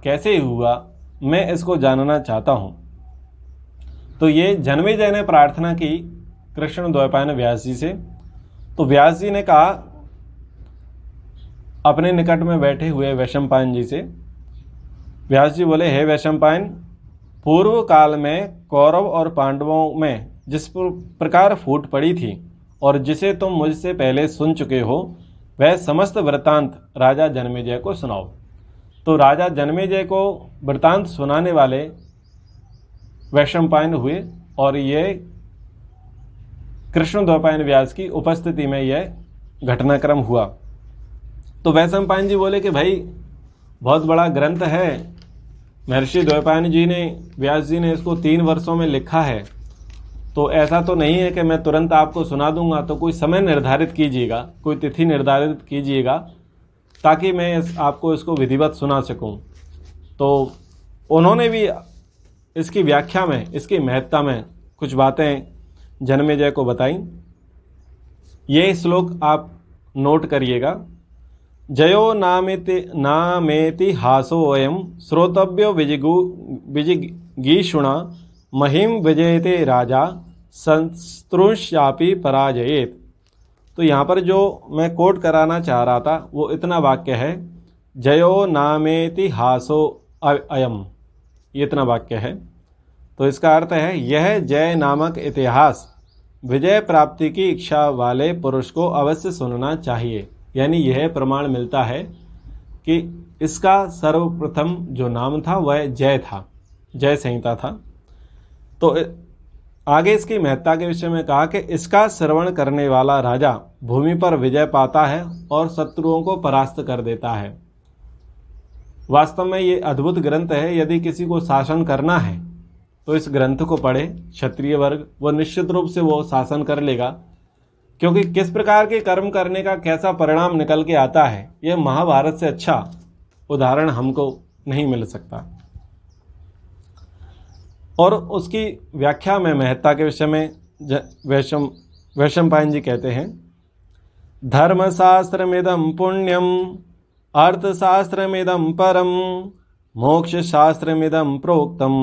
कैसे हुआ, मैं इसको जानना चाहता हूँ। तो ये जन्मेजय ने प्रार्थना की कृष्ण द्वैपायन व्यास जी से। तो व्यास जी ने कहा अपने निकट में बैठे हुए वैशंपायन जी से, व्यास जी बोले, हे वैशंपायन, पूर्व काल में कौरव और पांडवों में जिस प्रकार फूट पड़ी थी और जिसे तुम मुझसे पहले सुन चुके हो, वह समस्त वृत्तांत राजा जन्मेजय को सुनाओ। तो राजा जन्मेजय को वृत्तांत सुनाने वाले वैशंपायन हुए और ये कृष्ण द्वैपायन व्यास की उपस्थिति में यह घटनाक्रम हुआ। तो वैशंपायन जी बोले कि भाई बहुत बड़ा ग्रंथ है, महर्षि द्वैपायन जी ने, व्यास जी ने इसको 3 वर्षों में लिखा है, तो ऐसा तो नहीं है कि मैं तुरंत आपको सुना दूंगा, तो कोई समय निर्धारित कीजिएगा, कोई तिथि निर्धारित कीजिएगा ताकि मैं आपको इसको विधिवत सुना सकूं। तो उन्होंने भी इसकी व्याख्या में, इसकी महत्ता में कुछ बातें जन्मेजय को बताई। ये श्लोक आप नोट करिएगा। जयो नामेति हासोऽयं श्रोतव्यो विजिगीषुणा महिम विजयते राजा संस्तृश्यापि पराजयेत। तो यहाँ पर जो मैं कोट कराना चाह रहा था वो इतना वाक्य है, जयो नामेति हासो अयम, ये इतना वाक्य है। तो इसका अर्थ है यह जय नामक इतिहास विजय प्राप्ति की इच्छा वाले पुरुष को अवश्य सुनना चाहिए। यानी यह प्रमाण मिलता है कि इसका सर्वप्रथम जो नाम था वह जय था, जय संहिता था। तो आगे इसकी महत्ता के विषय में कहा कि इसका श्रवण करने वाला राजा भूमि पर विजय पाता है और शत्रुओं को परास्त कर देता है। वास्तव में ये अद्भुत ग्रंथ है। यदि किसी को शासन करना है तो इस ग्रंथ को पढ़े क्षत्रिय वर्ग, वो निश्चित रूप से वो शासन कर लेगा, क्योंकि किस प्रकार के कर्म करने का कैसा परिणाम निकल के आता है, यह महाभारत से अच्छा उदाहरण हमको नहीं मिल सकता। और उसकी व्याख्या में महत्ता के विषय में वैशंपायन जी कहते हैं, धर्मशास्त्रमिदं पुण्यम अर्थशास्त्रमिदं परम मोक्षशास्त्रमिदं प्रोक्तम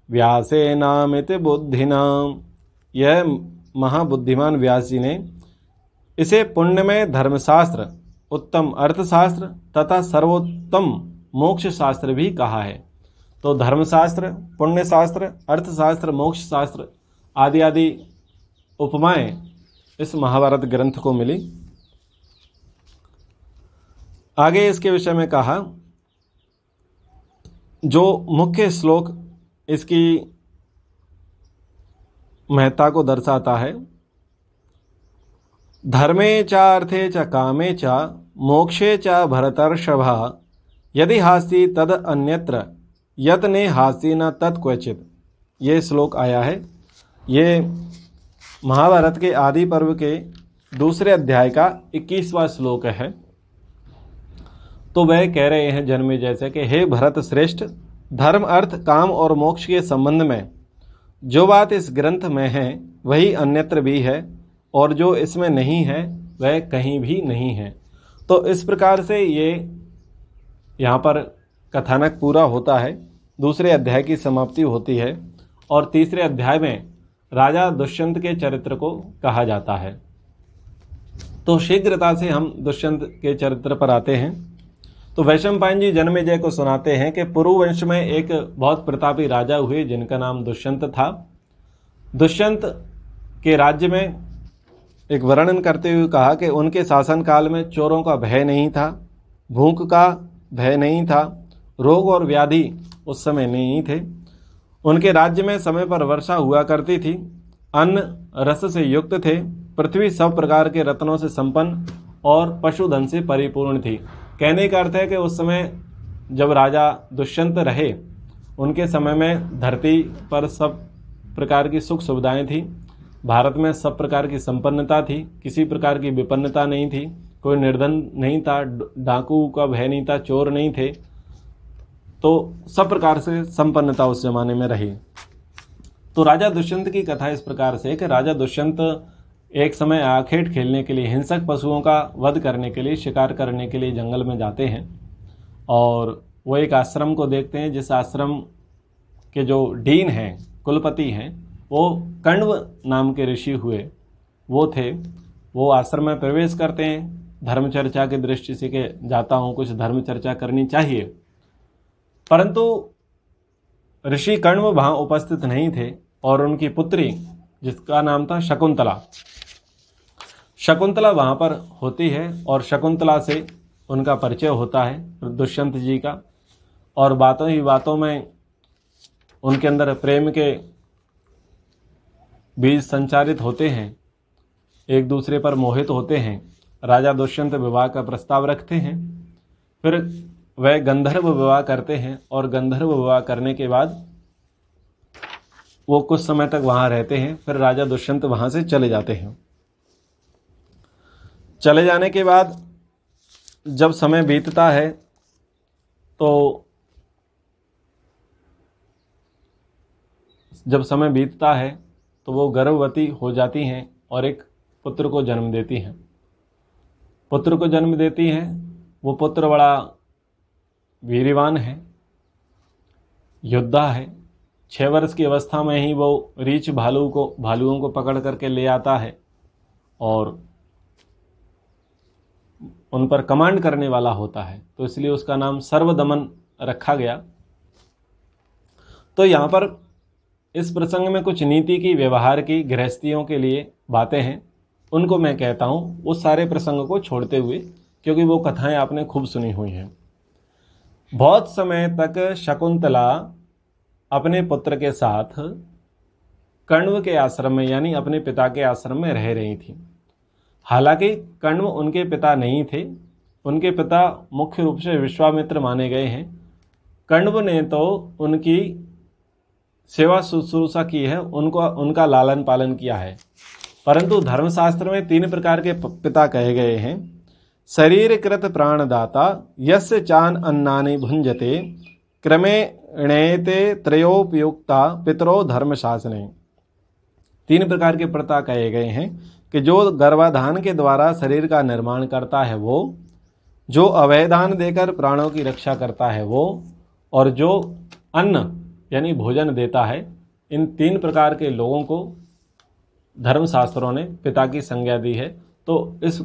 व्यासेनामिति बुद्धिना। यह महाबुद्धिमान व्यास जी ने इसे पुण्यमय धर्मशास्त्र, उत्तम अर्थशास्त्र तथा सर्वोत्तम मोक्ष शास्त्र भी कहा है। तो धर्मशास्त्र, पुण्यशास्त्र, अर्थशास्त्र, मोक्ष शास्त्र आदि आदि उपमाएं इस महाभारत ग्रंथ को मिली। आगे इसके विषय में कहा, जो मुख्य श्लोक इसकी महत्ता को दर्शाता है, धर्मे च अर्थे च कामे च मोक्षे च भरतर्षभा यदि हास्ति तद अन्यत्र यत्ने हास्ति न तत्क्वचित। ये श्लोक आया है। ये महाभारत के आदि पर्व के दूसरे अध्याय का 21वां श्लोक है। तो वह कह रहे हैं जन्मेजय से कि हे भरत श्रेष्ठ, धर्म, अर्थ, काम और मोक्ष के संबंध में जो बात इस ग्रंथ में है वही अन्यत्र भी है, और जो इसमें नहीं है वह कहीं भी नहीं है। तो इस प्रकार से ये यहाँ पर कथानक पूरा होता है। दूसरे अध्याय की समाप्ति होती है और तीसरे अध्याय में राजा दुष्यंत के चरित्र को कहा जाता है। तो शीघ्रता से हम दुष्यंत के चरित्र पर आते हैं। तो वैशंपायन जी जन्मेजय को सुनाते हैं कि पुरुवंश में एक बहुत प्रतापी राजा हुए जिनका नाम दुष्यंत था। दुष्यंत के राज्य में एक वर्णन करते हुए कहा कि उनके शासनकाल में चोरों का भय नहीं था, भूख का भय नहीं था, रोग और व्याधि उस समय नहीं थे। उनके राज्य में समय पर वर्षा हुआ करती थी, अन्न रस से युक्त थे, पृथ्वी सब प्रकार के रत्नों से संपन्न और पशुधन से परिपूर्ण थी। कहने का अर्थ है कि उस समय जब राजा दुष्यंत रहे, उनके समय में धरती पर सब प्रकार की सुख सुविधाएं थी, भारत में सब प्रकार की संपन्नता थी, किसी प्रकार की विपन्नता नहीं थी, कोई निर्धन नहीं था, डाकू का भय नहीं था, चोर नहीं थे। तो सब प्रकार से संपन्नता उस जमाने में रही। तो राजा दुष्यंत की कथा इस प्रकार से कि राजा दुष्यंत एक समय आखेट खेलने के लिए, हिंसक पशुओं का वध करने के लिए, शिकार करने के लिए जंगल में जाते हैं और वो एक आश्रम को देखते हैं, जिस आश्रम के जो डीन हैं, कुलपति हैं, वो कण्व नाम के ऋषि हुए वो थे। वो आश्रम में प्रवेश करते हैं धर्म चर्चा की दृष्टि से कि जाता हूँ, कुछ धर्म चर्चा करनी चाहिए, परंतु ऋषि कण्व वहाँ उपस्थित नहीं थे और उनकी पुत्री जिसका नाम था शकुंतला, शकुंतला वहाँ पर होती है और शकुंतला से उनका परिचय होता है दुष्यंत जी का, और बातों ही बातों में उनके अंदर प्रेम के बीज संचारित होते हैं, एक दूसरे पर मोहित होते हैं। राजा दुष्यंत विवाह का प्रस्ताव रखते हैं, फिर वह गंधर्व विवाह करते हैं और गंधर्व विवाह करने के बाद वो कुछ समय तक वहाँ रहते हैं, फिर राजा दुष्यंत वहाँ से चले जाते हैं। चले जाने के बाद जब समय बीतता है तो वो गर्भवती हो जाती हैं और एक पुत्र को जन्म देती हैं। वो पुत्र बड़ा वीरवान है, योद्धा है। 6 वर्ष की अवस्था में ही वो रीछ भालुओं को पकड़ करके ले आता है और उन पर कमांड करने वाला होता है, तो इसलिए उसका नाम सर्वदमन रखा गया। तो यहाँ पर इस प्रसंग में कुछ नीति की, व्यवहार की, गृहस्थियों के लिए बातें हैं, उनको मैं कहता हूँ उस सारे प्रसंग को छोड़ते हुए, क्योंकि वो कथाएं आपने खूब सुनी हुई हैं। बहुत समय तक शकुंतला अपने पुत्र के साथ कण्व के आश्रम में, यानी अपने पिता के आश्रम में रह रही थी। हालांकि कण्व उनके पिता नहीं थे, उनके पिता मुख्य रूप से विश्वामित्र माने गए हैं। कण्व ने तो उनकी सेवा शुश्रूषा की है, उनका लालन पालन किया है, परंतु धर्मशास्त्र में 3 प्रकार के पिता कहे गए हैं। शरीरकृत प्राणदाता यस्य चान अन्नानि भुंजते क्रमेणेते त्रयोपयुक्ता पितरो धर्मशासने। 3 प्रकार के पिता कहे गए हैं कि जो गर्भाधान के द्वारा शरीर का निर्माण करता है वो, जो अवयदान देकर प्राणों की रक्षा करता है वो, और जो अन्न यानी भोजन देता है। इन 3 प्रकार के लोगों को धर्मशास्त्रों ने पिता की संज्ञा दी है। तो इस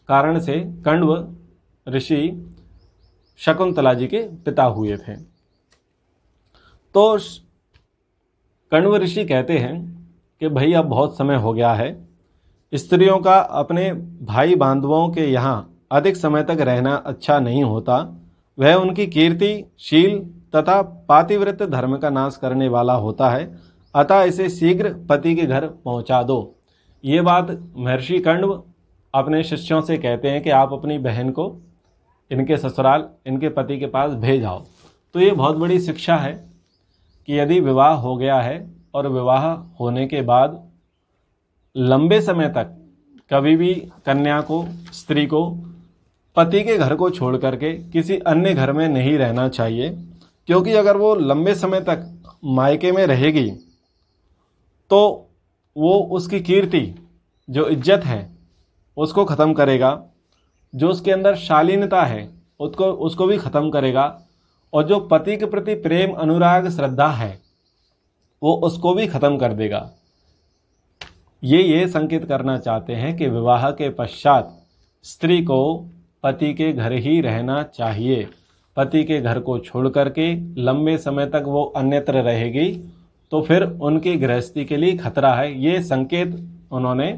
कारण से कण्व ऋषि शकुंतला जी के पिता हुए थे। तो कण्व ऋषि कहते हैं कि भाई अब बहुत समय हो गया है, स्त्रियों का अपने भाई बांधवों के यहाँ अधिक समय तक रहना अच्छा नहीं होता। वह उनकी कीर्ति, शील तथा पातिव्रत्य धर्म का नाश करने वाला होता है, अतः इसे शीघ्र पति के घर पहुंचा दो। ये बात महर्षि कण्व अपने शिष्यों से कहते हैं कि आप अपनी बहन को इनके ससुराल, इनके पति के पास भेजाओ। तो ये बहुत बड़ी शिक्षा है कि यदि विवाह हो गया है और विवाह होने के बाद लंबे समय तक कभी भी कन्या को, स्त्री को पति के घर को छोड़ करके किसी अन्य घर में नहीं रहना चाहिए, क्योंकि अगर वो लंबे समय तक मायके में रहेगी तो वो उसकी कीर्ति, जो इज्जत है, उसको ख़त्म करेगा, जो उसके अंदर शालीनता है उसको भी ख़त्म करेगा, और जो पति के प्रति प्रेम, अनुराग, श्रद्धा है वो उसको भी ख़त्म कर देगा। ये संकेत करना चाहते हैं कि विवाह के पश्चात स्त्री को पति के घर ही रहना चाहिए। पति के घर को छोड़ करके लंबे समय तक वो अन्यत्र रहेगी तो फिर उनकी गृहस्थी के लिए खतरा है। ये संकेत उन्होंने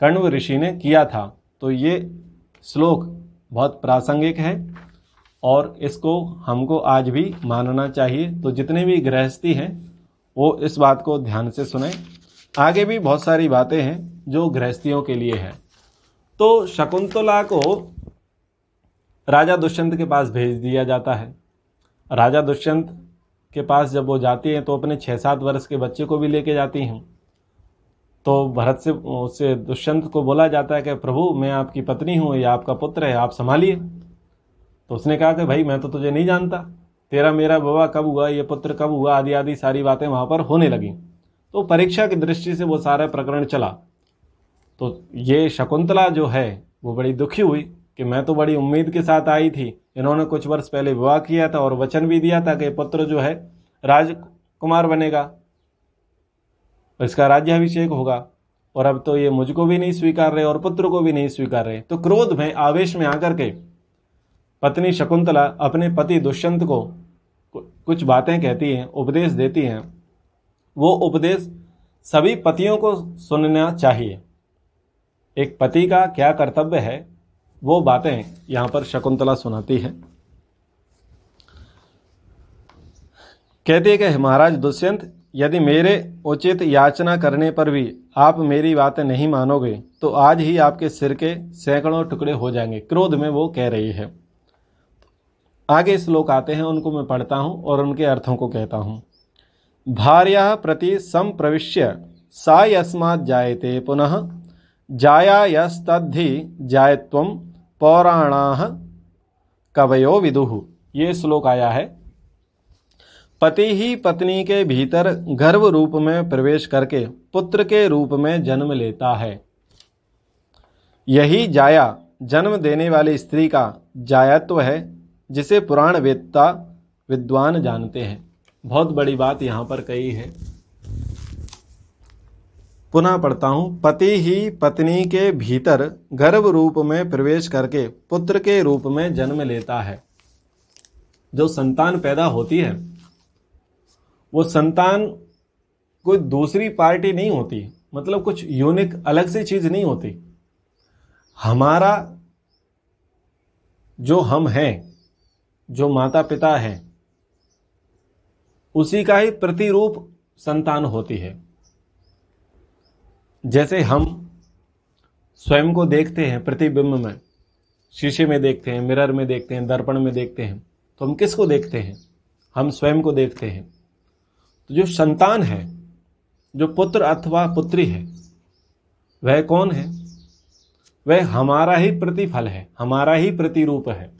कण्व ऋषि ने किया था। तो ये श्लोक बहुत प्रासंगिक है और इसको हमको आज भी मानना चाहिए। तो जितने भी गृहस्थी हैं वो इस बात को ध्यान से सुने। आगे भी बहुत सारी बातें हैं जो गृहस्थियों के लिए है। तो शकुंतला को राजा दुष्यंत के पास भेज दिया जाता है। राजा दुष्यंत के पास जब वो जाती हैं तो अपने 6-7 वर्ष के बच्चे को भी लेके जाती हैं। तो भरत से उससे दुष्यंत को बोला जाता है कि प्रभु, मैं आपकी पत्नी हूँ, या आपका पुत्र है, आप संभालिए। तो उसने कहा कि भाई मैं तो तुझे नहीं जानता, तेरा मेरा विवाह कब हुआ, ये पुत्र कब हुआ, आदि आदि सारी बातें वहां पर होने लगी। तो परीक्षा की दृष्टि से वो सारा प्रकरण चला। तो ये शकुंतला जो है वो बड़ी दुखी हुई कि मैं तो बड़ी उम्मीद के साथ आई थी, इन्होंने कुछ वर्ष पहले विवाह किया था और वचन भी दिया था कि पुत्र जो है राजकुमार बनेगा, इसका राज्याभिषेक होगा, और अब तो ये मुझको भी नहीं स्वीकार रहे और पुत्र को भी नहीं स्वीकार रहे। तो क्रोध में, आवेश में आकर के पत्नी शकुंतला अपने पति दुष्यंत को कुछ बातें कहती हैं, उपदेश देती हैं। वो उपदेश सभी पतियों को सुनना चाहिए। एक पति का क्या कर्तव्य है, वो बातें यहां पर शकुंतला सुनाती है। कहती है कि महाराज दुष्यंत, यदि मेरे उचित याचना करने पर भी आप मेरी बातें नहीं मानोगे तो आज ही आपके सिर के सैकड़ों टुकड़े हो जाएंगे। क्रोध में वो कह रही है। आगे श्लोक आते हैं, उनको मैं पढ़ता हूं और उनके अर्थों को कहता हूं। भार्या प्रति संप्रविश्य सा यस्मात् जायते पुनः जाया यस्तद्धि जायत्वं पौराणाः कवयो विदुः। ये श्लोक आया है। पति ही पत्नी के भीतर गर्भ रूप में प्रवेश करके पुत्र के रूप में जन्म लेता है। यही जाया, जन्म देने वाली स्त्री का जायत्व है, जिसे पुराण वेत्ता विद्वान जानते हैं। बहुत बड़ी बात यहां पर कही है। पुनः पढ़ता हूं। पति ही पत्नी के भीतर गर्भ रूप में प्रवेश करके पुत्र के रूप में जन्म लेता है। जो संतान पैदा होती है वो संतान कोई दूसरी पार्टी नहीं होती, मतलब कुछ यूनिक अलग सी चीज नहीं होती। हमारा जो हम हैं, जो माता पिता हैं, उसी का ही प्रतिरूप संतान होती है। जैसे हम स्वयं को देखते हैं प्रतिबिंब में, शीशे में देखते हैं, मिरर में देखते हैं, दर्पण में देखते हैं, तो हम किसको देखते हैं? हम स्वयं को देखते हैं। तो जो संतान है, जो पुत्र अथवा पुत्री है, वह कौन है? वह हमारा ही प्रतिफल है, हमारा ही प्रतिरूप है,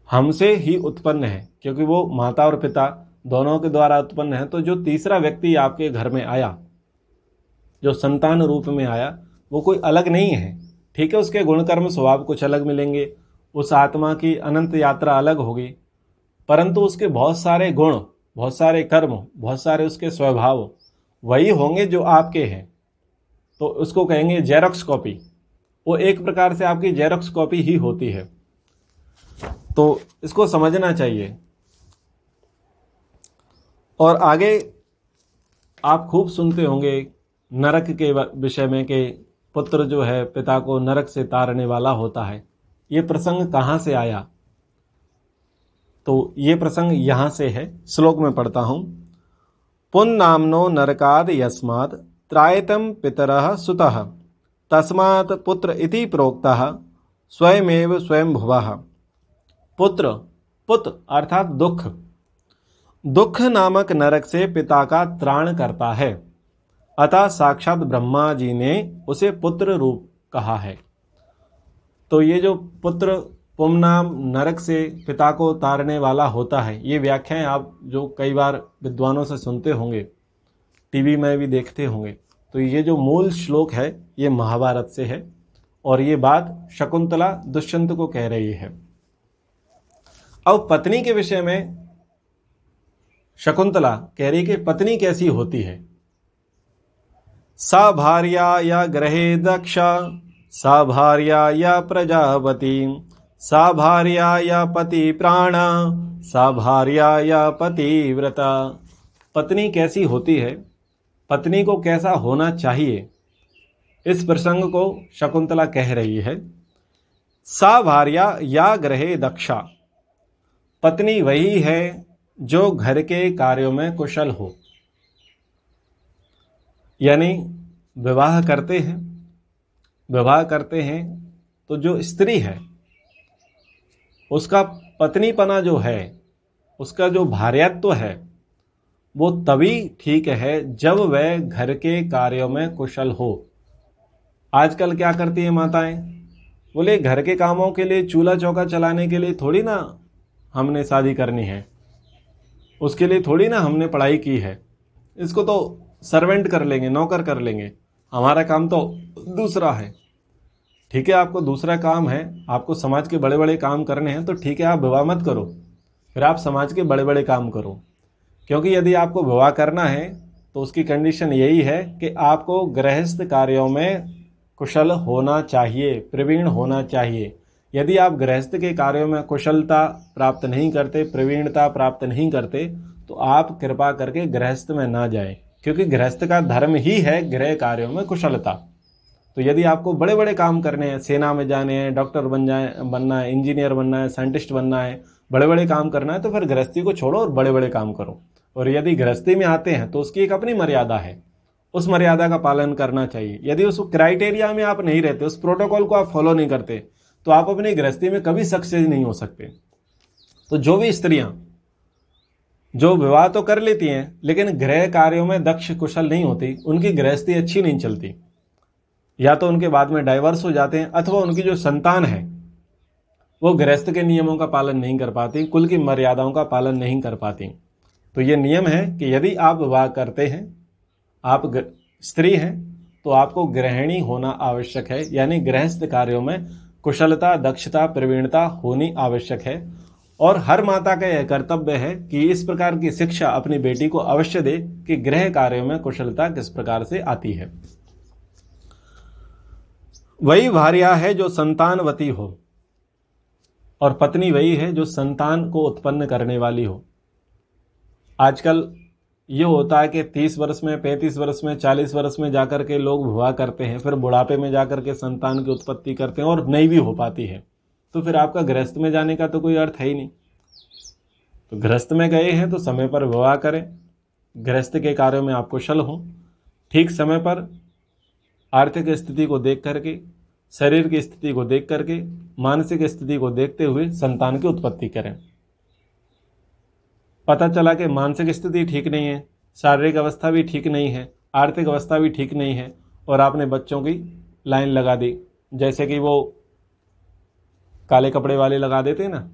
हमसे ही उत्पन्न है, क्योंकि वो माता और पिता दोनों के द्वारा उत्पन्न है। तो जो तीसरा व्यक्ति आपके घर में आया, जो संतान रूप में आया, वो कोई अलग नहीं है। ठीक है, उसके गुणकर्म स्वभाव कुछ अलग मिलेंगे, उस आत्मा की अनंत यात्रा अलग होगी, परंतु उसके बहुत सारे गुण, बहुत सारे कर्म, बहुत सारे उसके स्वभाव वही होंगे जो आपके हैं। तो उसको कहेंगे जेरॉक्स कॉपी। वो एक प्रकार से आपकी जेरॉक्स कॉपी ही होती है। तो इसको समझना चाहिए। और आगे आप खूब सुनते होंगे नरक के विषय में कि पुत्र जो है पिता को नरक से तारने वाला होता है। ये प्रसंग कहाँ से आया? तो ये प्रसंग यहां से है। श्लोक में पढ़ता हूं। पुन्नाम्नो नरकाद यस्मात् त्रायतम पितरः सुतः तस्मात् पुत्र इति प्रोक्तः स्वयमेव स्वयंभुवः। पुत्र, पुत्र अर्थात दुख, दुख नामक नरक से पिता का त्राण करता है, अतः साक्षात ब्रह्मा जी ने उसे पुत्र रूप कहा है। तो ये जो पुत्र पुमनाम नरक से पिता को तारने वाला होता है, ये व्याख्याएं आप जो कई बार विद्वानों से सुनते होंगे, टीवी में भी देखते होंगे। तो ये जो मूल श्लोक है ये महाभारत से है और ये बात शकुंतला दुष्यंत को कह रही है। अब पत्नी के विषय में शकुंतला कह रही कि पत्नी कैसी होती है। सा भार्या या ग्रहे दक्षा, सा भार्या या प्रजापति, सा भार्या या पति प्राणा, सा भार्या या पतिव्रता। पत्नी कैसी होती है, पत्नी को कैसा होना चाहिए, इस प्रसंग को शकुंतला कह रही है। सा भार्या या ग्रहे दक्षा, पत्नी वही है जो घर के कार्यों में कुशल हो। यानी विवाह करते हैं, विवाह करते हैं तो जो स्त्री है उसका पत्नीपना जो है, उसका जो भार्यत्व है, वो तभी ठीक है जब वह घर के कार्यों में कुशल हो। आजकल क्या करती है माताएं? बोले घर के कामों के लिए, चूल्हा चौका चलाने के लिए थोड़ी ना हमने शादी करनी है, उसके लिए थोड़ी ना हमने पढ़ाई की है। इसको तो सर्वेंट कर लेंगे, नौकर कर लेंगे, हमारा काम तो दूसरा है। ठीक है, आपको दूसरा काम है, आपको समाज के बड़े बड़े काम करने हैं, तो ठीक है, आप विवाह मत करो, फिर आप समाज के बड़े बड़े काम करो। क्योंकि यदि आपको विवाह करना है तो उसकी कंडीशन यही है कि आपको गृहस्थ कार्यों में कुशल होना चाहिए, प्रवीण होना चाहिए। यदि आप गृहस्थ के कार्यों में कुशलता प्राप्त नहीं करते, प्रवीणता प्राप्त नहीं करते, तो आप कृपा करके गृहस्थ में ना जाएं, क्योंकि गृहस्थ का धर्म ही है गृह कार्यों में कुशलता। तो यदि आपको बड़े बड़े काम करने हैं, सेना में जाने हैं, डॉक्टर बनना है, इंजीनियर बनना है, साइंटिस्ट बनना है, बड़े बड़े काम करना है, तो फिर गृहस्थी को छोड़ो और बड़े बड़े काम करो। और यदि गृहस्थी में आते हैं तो उसकी एक अपनी मर्यादा है, उस मर्यादा का पालन करना चाहिए। यदि उस क्राइटेरिया में आप नहीं रहते, उस प्रोटोकॉल को आप फॉलो नहीं करते, तो आप अपनी गृहस्थी में कभी सक्सेस नहीं हो सकते। तो जो भी स्त्रियां जो विवाह तो कर लेती हैं लेकिन गृह कार्यों में दक्ष कुशल नहीं होती, उनकी गृहस्थी अच्छी नहीं चलती, या तो उनके बाद में डाइवर्स हो जाते हैं, अथवा उनकी जो संतान है वो गृहस्थ के नियमों का पालन नहीं कर पाती, कुल की मर्यादाओं का पालन नहीं कर पाती। तो ये नियम है कि यदि आप विवाह करते हैं, आप स्त्री हैं, तो आपको गृहिणी होना आवश्यक है, यानी गृहस्थ कार्यों में कुशलता, दक्षता, प्रवीणता होनी आवश्यक है। और हर माता का यह कर्तव्य है कि इस प्रकार की शिक्षा अपनी बेटी को अवश्य दे कि गृह कार्यों में कुशलता किस प्रकार से आती है। वही भार्या है जो संतानवती हो, और पत्नी वही है जो संतान को उत्पन्न करने वाली हो। आजकल ये होता है कि 30 वर्ष में, 35 वर्ष में, 40 वर्ष में जाकर के लोग विवाह करते हैं, फिर बुढ़ापे में जाकर के संतान की उत्पत्ति करते हैं और नहीं भी हो पाती है, तो फिर आपका गृहस्थ में जाने का तो कोई अर्थ है ही नहीं। तो गृहस्थ में गए हैं तो समय पर विवाह करें, गृहस्थ के कार्यों में आप कुशल हों, ठीक समय पर आर्थिक स्थिति को देख करके, शरीर की स्थिति को देख करके, मानसिक स्थिति को देखते हुए संतान की उत्पत्ति करें। पता चला कि मानसिक स्थिति ठीक नहीं है, शारीरिक अवस्था भी ठीक नहीं है, आर्थिक अवस्था भी ठीक नहीं है, और आपने बच्चों की लाइन लगा दी, जैसे कि वो काले कपड़े वाले लगा देते हैं ना,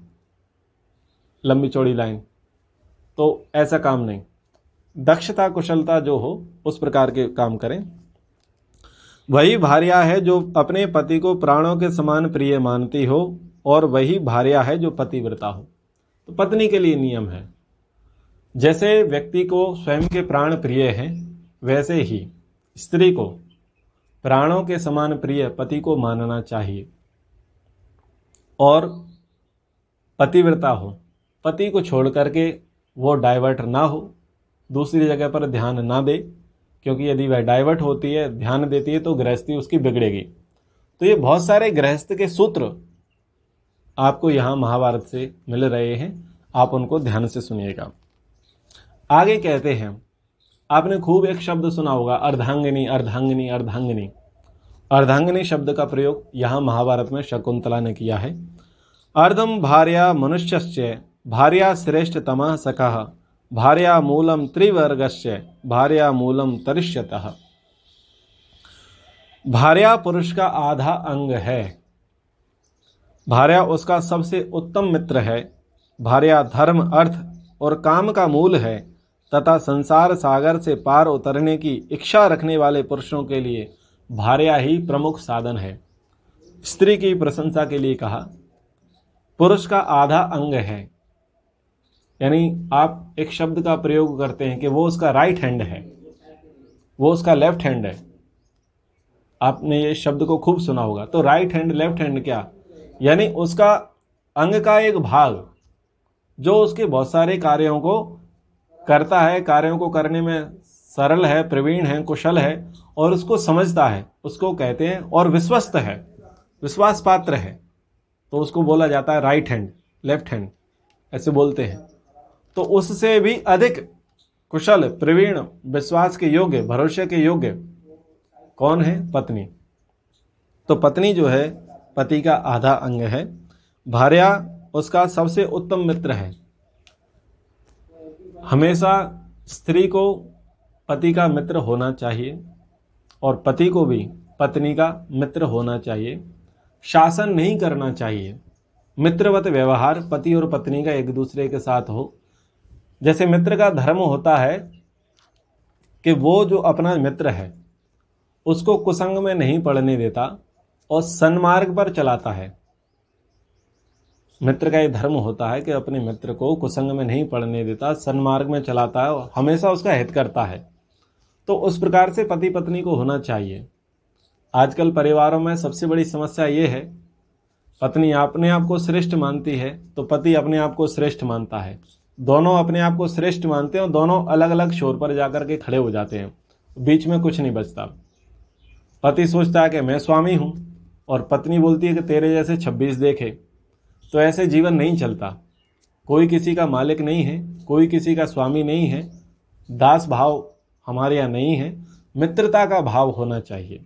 लंबी चौड़ी लाइन, तो ऐसा काम नहीं। दक्षता कुशलता जो हो उस प्रकार के काम करें। वही भार्या है जो अपने पति को प्राणों के समान प्रिय मानती हो, और वही भार्या है जो पतिव्रता हो। तो पत्नी के लिए नियम है, जैसे व्यक्ति को स्वयं के प्राण प्रिय हैं, वैसे ही स्त्री को प्राणों के समान प्रिय पति को मानना चाहिए, और पतिव्रता हो, पति को छोड़ करके वो डाइवर्ट ना हो, दूसरी जगह पर ध्यान ना दे, क्योंकि यदि वह डाइवर्ट होती है, ध्यान देती है, तो गृहस्थी उसकी बिगड़ेगी। तो ये बहुत सारे गृहस्थ के सूत्र आपको यहाँ महाभारत से मिल रहे हैं, आप उनको ध्यान से सुनिएगा। आगे कहते हैं, आपने खूब एक शब्द सुना होगा, अर्धांगिनी अर्धांगिनी अर्धांगिनी। अर्धांगिनी शब्द का प्रयोग यहाँ महाभारत में शकुंतला ने किया है। अर्धम भार्या मनुष्यस्य भार्या श्रेष्ठतमः सखः भार्या मूलम त्रिवर्गस्य भार्या मूलम तरिष्यतः। भार्या पुरुष का आधा अंग है, भार्या उसका सबसे उत्तम मित्र है, भार्या धर्म, अर्थ और काम का मूल है, तथा संसार सागर से पार उतरने की इच्छा रखने वाले पुरुषों के लिए भार्या ही प्रमुख साधन है। स्त्री की प्रशंसा के लिए कहा, पुरुष का आधा अंग है, यानी आप एक शब्द का प्रयोग करते हैं कि वो उसका राइट हैंड है, वो उसका लेफ्ट हैंड है। आपने ये शब्द को खूब सुना होगा। तो राइट हैंड, लेफ्ट हैंड क्या, यानी उसका अंग का एक भाग जो उसके बहुत सारे कार्यों को करता है, कार्यों को करने में सरल है, प्रवीण है, कुशल है, और उसको समझता है, उसको कहते हैं, और विश्वस्त है, विश्वास पात्र है, तो उसको बोला जाता है राइट हैंड, लेफ्ट हैंड, ऐसे बोलते हैं। तो उससे भी अधिक कुशल, प्रवीण, विश्वास के योग्य, भरोसे के योग्य कौन है? पत्नी। तो पत्नी जो है पति का आधा अंग है, भार्या उसका सबसे उत्तम मित्र है। हमेशा स्त्री को पति का मित्र होना चाहिए और पति को भी पत्नी का मित्र होना चाहिए। शासन नहीं करना चाहिए। मित्रवत व्यवहार पति और पत्नी का एक दूसरे के साथ हो। जैसे मित्र का धर्म होता है कि वो जो अपना मित्र है उसको कुसंग में नहीं पड़ने देता और सन्मार्ग पर चलाता है। मित्र का ये धर्म होता है कि अपने मित्र को कुसंग में नहीं पड़ने देता, सन्मार्ग में चलाता है और हमेशा उसका हित करता है। तो उस प्रकार से पति पत्नी को होना चाहिए। आजकल परिवारों में सबसे बड़ी समस्या ये है, पत्नी अपने आप को श्रेष्ठ मानती है तो पति अपने आप को श्रेष्ठ मानता है। दोनों अपने आप को श्रेष्ठ मानते हैं और दोनों अलग अलग शोर पर जाकर के खड़े हो जाते हैं, बीच में कुछ नहीं बचता। पति सोचता है कि मैं स्वामी हूं और पत्नी बोलती है कि तेरे जैसे 26 देखे। तो ऐसे जीवन नहीं चलता। कोई किसी का मालिक नहीं है, कोई किसी का स्वामी नहीं है, दास भाव हमारे यहाँ नहीं है। मित्रता का भाव होना चाहिए।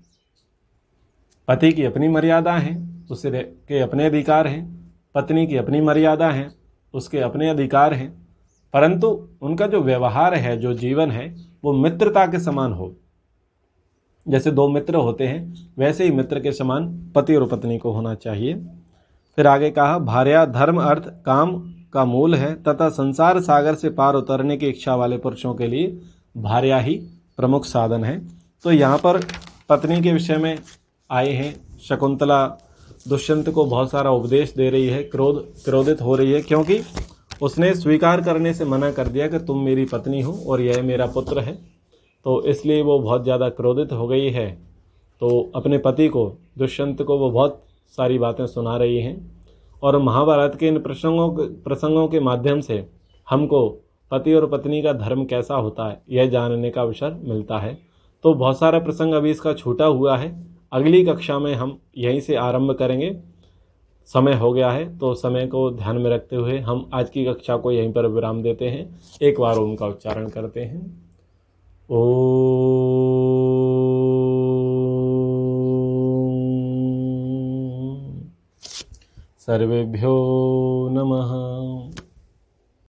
पति की अपनी मर्यादा है, उसके अपने अधिकार हैं, पत्नी की अपनी मर्यादा है, उसके अपने अधिकार हैं, परंतु उनका जो व्यवहार है, जो जीवन है, वो मित्रता के समान हो। जैसे दो मित्र होते हैं वैसे ही मित्र के समान पति और पत्नी को होना चाहिए। फिर आगे कहा, भार्या धर्म अर्थ काम का मूल है तथा संसार सागर से पार उतरने की इच्छा वाले पुरुषों के लिए भार्या ही प्रमुख साधन है। तो यहाँ पर पत्नी के विषय में आए हैं। शकुंतला दुष्यंत को बहुत सारा उपदेश दे रही है, क्रोधित हो रही है क्योंकि उसने स्वीकार करने से मना कर दिया कि तुम मेरी पत्नी हो और यह मेरा पुत्र है। तो इसलिए वो बहुत ज़्यादा क्रोधित हो गई है। तो अपने पति को, दुष्यंत को, वो बहुत सारी बातें सुना रही हैं। और महाभारत के इन प्रसंगों के माध्यम से हमको पति और पत्नी का धर्म कैसा होता है यह जानने का अवसर मिलता है। तो बहुत सारा प्रसंग अभी इसका छूटा हुआ है। अगली कक्षा में हम यहीं से आरंभ करेंगे। समय हो गया है तो समय को ध्यान में रखते हुए हम आज की कक्षा को यहीं पर विराम देते हैं। एक बार ओम का उच्चारण करते हैं। ओम। सर्वेभ्यो नमः।